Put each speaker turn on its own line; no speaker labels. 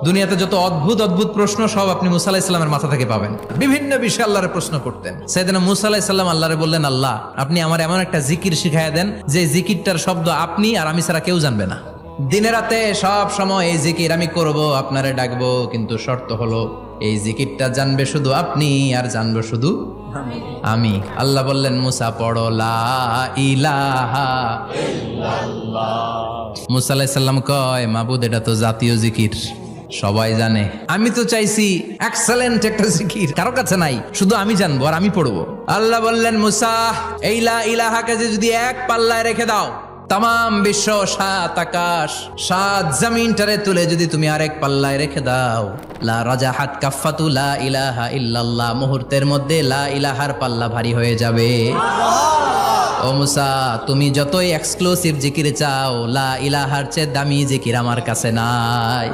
দুনিয়াতে যত অদ্ভুত অদ্ভুত প্রশ্ন সব আপনি মুসা আলাইহিস সালামের মাথা থেকে পাবেন। বিভিন্ন বিষয়ে আল্লাহরে প্রশ্ন করতেন। সাইয়েদনা মুসা আলাইহিস সালাম আল্লাহরে বললেন, আল্লাহ আপনি আমার এমন একটা জিকির শিখাইয়া দেন যে জিকিরটার শব্দ আপনি আর আমি ছাড়া কেউ জানবে না। দিনে রাতে সব সময় এই জিকির আমি করব, আপনারে ডাকবো, কিন্তু শর্ত হলো এই জিকিরটা জানবে শুধু আপনি আর জানবো শুধু আমি। আল্লাহ বললেন, মুসা পড়ো লা ইলাহা ইল্লাল্লাহ। মুসা আলাইহিস সালাম কয়, মাবুদ এটা তো জাতীয় জিকির, সবাই জানে। আমি তো চাইছি এক্সেলেন্ট একটা জিকির, কারো কাছে নাই, শুধু আমি জানবো আর আমি পড়বো। আল্লাহ বললেন, মুসা এই লা ইলাহাকে যদি এক পাল্লায় রেখে দাও, তাম বিশ্ব, 7 আকাশ 7 জমিনটারে তুলে যদি তুমি আরেক পাল্লায় রেখে দাও, লা রাজাহাত কাফাতু লা ইলাহা ইল্লাল্লাহ, মুহূর্তের মধ্যে লা ইলাহার পাল্লা ভারী হয়ে যাবে। ও মুসা, তুমি যতই এক্সক্লুসিভ জিকির চাও, লা ইলাহার চেয়ে দামি জিকির আমার কাছে নাই।